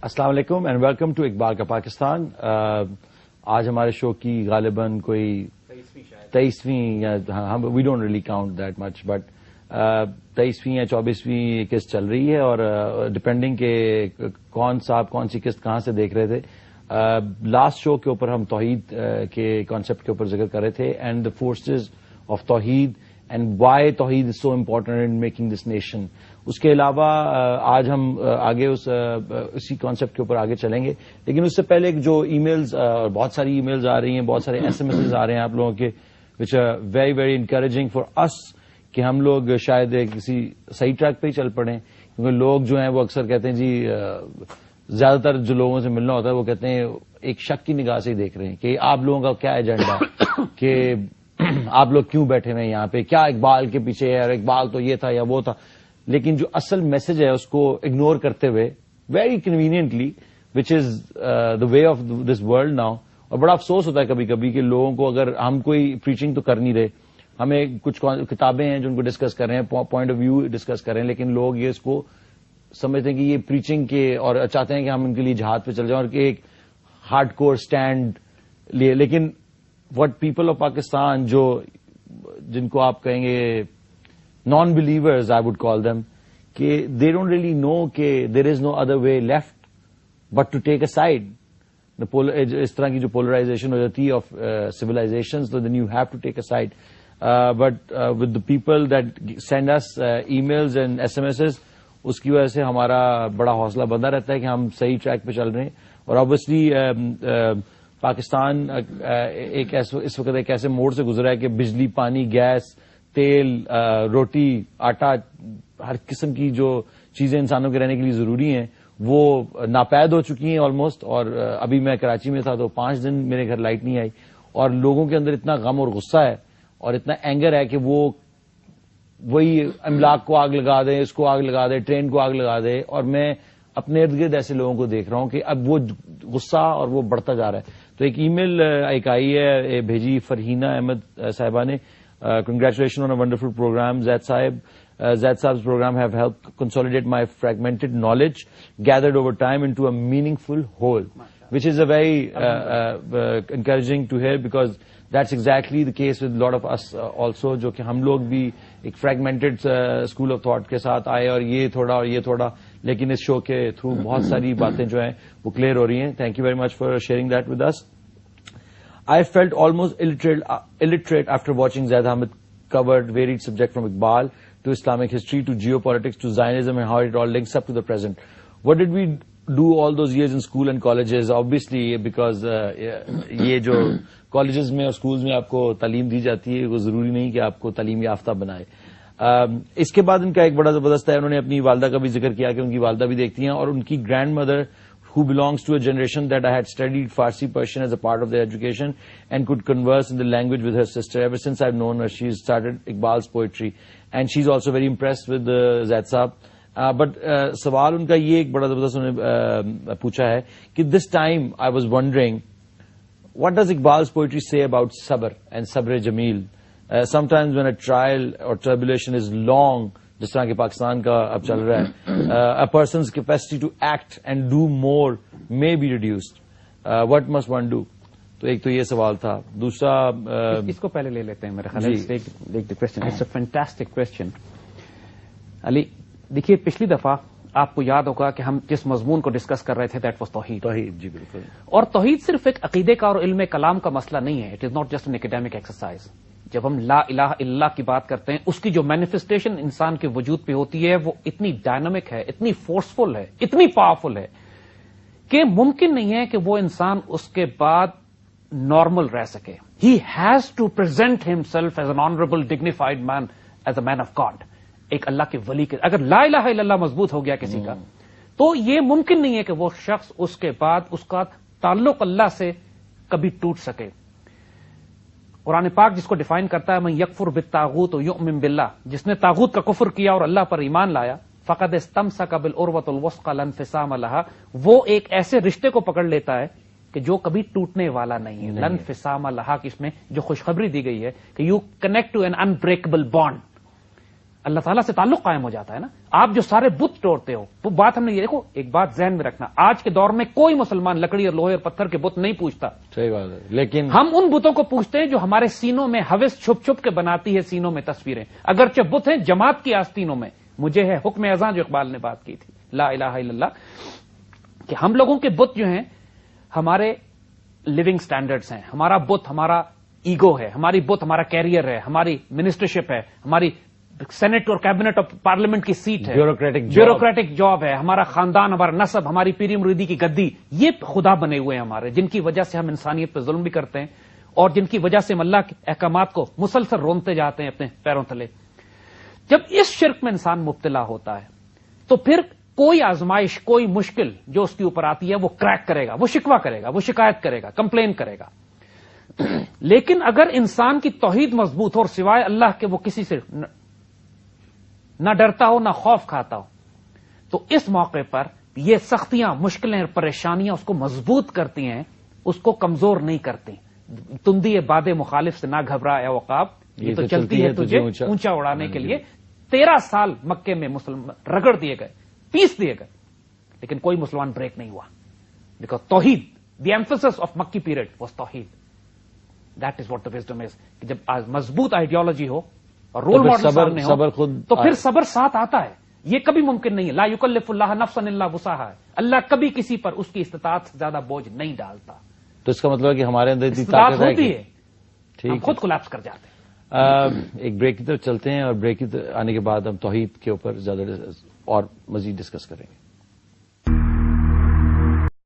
السلام علیکم and welcome to Iqbal کا پاکستان. آج ہمارے شو کی غالباً کوئی 23ویں یا we don't really count that much but 23ویں یا 24ویں قسط چل رہی ہے اور ڈپینڈنگ کہ کون سی قسط کہاں سے دیکھ رہے تھے. لاسٹ شو کے اوپر ہم توحید کے کانسیپٹ کے اوپر ذکر کر رہے تھے اینڈ دا فورسز آف توحید اینڈ وائی توحید is so important in making this nation. اس کے علاوہ آج ہم آگے اسی کانسیپٹ کے اوپر آگے چلیں گے, لیکن اس سے پہلے جو ای میلز اور بہت ساری ای میلز آ رہی ہیں, بہت سارے ایس ایم ایسز آ رہے ہیں آپ لوگوں کے which are very very encouraging for اس کہ ہم لوگ شاید کسی صحیح ٹریک پہ ہی چل پڑیں. کیونکہ لوگ جو ہیں وہ اکثر کہتے ہیں جی زیادہ تر جو لوگوں سے ملنا ہوتا ہے وہ کہتے ہیں ایک شک کی نگاہ سے ہی دیکھ رہے ہیں کہ آپ لوگوں کا کیا ایجنڈا کہ آپ لوگ کیوں بیٹھے ہوئے ہیں یہاں پہ, کیا اقبال کے پیچھے ہے اور اقبال تو یہ تھا یا وہ تھا. لیکن جو اصل میسج ہے اس کو اگنور کرتے ہوئے very conveniently which is the way of this world now. اور بڑا افسوس ہوتا ہے کبھی کبھی کہ لوگوں کو اگر ہم کوئی پریچنگ تو کر نہیں رہے, ہمیں کچھ کتابیں ہیں جو ان کو ڈسکس کر رہے ہیں, پوائنٹ آف ویو ڈسکس کر رہے ہیں, لیکن لوگ یہ اس کو سمجھتے ہیں کہ یہ پریچنگ کے اور چاہتے ہیں کہ ہم ان کے لیے جہاد پہ چل جائیں اور کہ ایک ہارڈ کور اسٹینڈ لیے. لیکن وٹ پیپل آف پاکستان جن کو آپ کہیں گے non believers I would call them, کہ دے ڈونٹ ریئلی نو کہ there is no other way left but to take a side. اس طرح کی جو پولرائزیشن ہو جاتی ہے آف سیولائزیشن, تو then you have to take a side. But with the people that send us emails and SMSes, اس کی وجہ سے ہمارا بڑا حوصلہ بندہ رہتا ہے کہ ہم صحیح ٹریک پہ چل رہے ہیں. اور آبویسلی پاکستان اس وقت ایک ایسے موڑ سے گزرا ہے کہ بجلی, پانی, گیس, تیل, روٹی, آٹا, ہر قسم کی جو چیزیں انسانوں کے رہنے کے لیے ضروری ہیں وہ ناپید ہو چکی ہیں آلموسٹ. اور ابھی میں کراچی میں تھا تو 5 دن میرے گھر لائٹ نہیں آئی اور لوگوں کے اندر اتنا غم اور غصہ ہے اور اتنا اینگر ہے کہ وہی املاک کو آگ لگا دے, اس کو آگ لگا دے, ٹرین کو آگ لگا دے. اور میں اپنے ارد گرد ایسے لوگوں کو دیکھ رہا ہوں کہ اب وہ غصہ اور وہ بڑھتا جا رہا ہے. تو ایک ای میل ایک آئی ہے, بھیجی فرحینہ احمد صاحبہ نے. Congratulations on a wonderful program, Zaid Sahib. Zaid Sahib's program have helped consolidate my fragmented knowledge gathered over time into a meaningful whole, which is a very encouraging to hear because that's exactly the case with a lot of us also, جو کہ ہم لوگ بھی ایک fragmented school of thought کے ساتھ آئے اور یہ تھوڑا اور یہ تھوڑا, لیکن اس شو کے تھرو بہت ساری باتیں جو ہیں وہ کلیئر ہو رہی ہیں. Thank you very much for sharing that with us. I felt almost illiterate after watching Zaid Ahmed covered varied subject from Iqbal to Islamic history to geopolitics to Zionism and how it all links up to the present. What did we do all those years in school and colleges? Obviously because یہ جو colleges میں اور schools میں آپ کو تعلیم دی جاتی ہے وہ ضروری نہیں کہ آپ کو تعلیم یافتہ بنائے. اس کے بعد ان کا ایک بڑا زبردست ہے, انہوں نے اپنی والدہ کا بھی ذکر کیا کہ ان کی والدہ بھی دیکھتی ہیں اور ان کی grand mother who belongs to a generation that I had studied Farsi Persian as a part of their education and could converse in the language with her sister. Ever since I've known her, she's started Iqbal's poetry and she's also very impressed with Zaid Saab. But سوال ان کا یہ ایک بڑا زبردست انہوں نے پوچھا ہے کہ this time I was wondering what does Iqbal's poetry say about sabr and sabr jameel? Sometimes when a trial or tribulation is long, جس طرح کہ پاکستان کا اب چل رہا ہے, a person's capacity to act and do more may be reduced. What must one do? تو ایک تو یہ سوال تھا. دوسرا اس کو پہلے لے لیتے ہیں میرے خیال سے. It's a fantastic question. علی دیکھیے, پچھلی دفعہ آپ کو یاد ہوگا کہ ہم جس مضمون کو ڈسکس کر رہے تھے دیٹ واز توحید. جی بالکل. اور توحید صرف ایک عقیدے کا اور علم کلام کا مسئلہ نہیں ہے. It is not just an academic exercise. جب ہم لا الہ الا اللہ کی بات کرتے ہیں, اس کی جو مینیفیسٹیشن انسان کے وجود پہ ہوتی ہے وہ اتنی ڈائنامک ہے, اتنی فورسفل ہے, اتنی پاورفل ہے کہ ممکن نہیں ہے کہ وہ انسان اس کے بعد نارمل رہ سکے. He has to present himself as an honourable dignified man, as a man of god, ایک اللہ کے ولی کے. اگر لا الہ الا اللہ مضبوط ہو گیا کسی کا تو یہ ممکن نہیں ہے کہ وہ شخص اس کے بعد اس کا تعلق اللہ سے کبھی ٹوٹ سکے. قرآن پاک جس کو ڈیفائن کرتا ہے من یکفر بالطاغوت ویؤمن باللہ, جس نے طاغوت کا کفر کیا اور اللہ پر ایمان لایا, فقد استمسک بالعروۃ الوثقی لا انفصام لها, وہ ایک ایسے رشتے کو پکڑ لیتا ہے کہ جو کبھی ٹوٹنے والا نہیں ہے. لا انفصام لها کی اس میں جو خوشخبری دی گئی ہے کہ you connect to an unbreakable bond. اللہ تعالیٰ سے تعلق قائم ہو جاتا ہے نا. آپ جو سارے بت توڑتے ہو وہ بات ہم نے یہ دیکھو ایک بات ذہن میں رکھنا, آج کے دور میں کوئی مسلمان لکڑی اور لوہے اور پتھر کے بت نہیں پوچھتا. صحیح بات ہے, لیکن ہم ان بتوں کو پوچھتے ہیں جو ہمارے سینوں میں ہوس چھپ چھپ کے بناتی ہے سینوں میں تصویریں. اگرچہ بت ہیں جماعت کی آستینوں میں, مجھے ہے حکم اذاں جو اقبال نے بات کی تھی لا الہ الا اللہ, کہ ہم لوگوں کے بت جو ہیں ہمارے لیونگ سٹینڈرڈز ہیں. ہمارا بت ہمارا ایگو ہے, ہماری بت ہمارا کیریئر ہے, ہماری منسٹرشپ ہے, ہماری سینٹ اور کیبنٹ اور پارلیمنٹ کی سیٹ ہے, بیوروکریٹک جاب ہے, ہمارا خاندان, ہمارا نسب, ہماری پیری مریدی کی گدی, یہ خدا بنے ہوئے ہیں ہمارے, جن کی وجہ سے ہم انسانیت پہ ظلم بھی کرتے ہیں اور جن کی وجہ سے ہم اللہ کے احکامات کو مسلسل رونتے جاتے ہیں اپنے پیروں تلے. جب اس شرک میں انسان مبتلا ہوتا ہے تو پھر کوئی آزمائش, کوئی مشکل جو اس کے اوپر آتی ہے وہ کریک کرے گا, وہ شکوہ کرے گا, وہ شکایت کرے گا, کمپلین کرے گا. لیکن اگر انسان کی توحید مضبوط ہو اور سوائے اللہ کے وہ کسی سے نہ ڈرتا ہو نہ خوف کھاتا ہو, تو اس موقع پر یہ سختیاں, مشکلیں اور پریشانیاں اس کو مضبوط کرتی ہیں, اس کو کمزور نہیں کرتی. تندی باد مخالف سے نہ گھبرا اے عقاب, یہ تو چلتی ہے تجھے اونچا اڑانے کے لیے. 13 سال مکے میں مسلمان رگڑ دیے گئے, پیس دیے گئے, لیکن کوئی مسلمان بریک نہیں ہوا, بیکاز توحید, دی ایمفیسس آف مکی پیریڈ واز توحید. That is what the wisdom is, کہ جب مضبوط آئیڈیالوجی ہو اور رول ماڈل سامنے ہو تو پھر صبر ساتھ آتا ہے. یہ کبھی ممکن نہیں ہے, لا یکلف اللہ نفسا الا وسعها, اللہ کبھی کسی پر اس کی استطاعت سے زیادہ بوجھ نہیں ڈالتا. تو اس کا مطلب ہے کہ ہمارے اندر اتنی استطاعت طاقت ہوتی ہے, ٹھیک ہم خود کولیپس کر جاتے ہیں. ایک بریک کی طرف چلتے ہیں اور بریک آنے کے بعد ہم توحید کے اوپر زیادہ اور مزید ڈسکس کریں گے.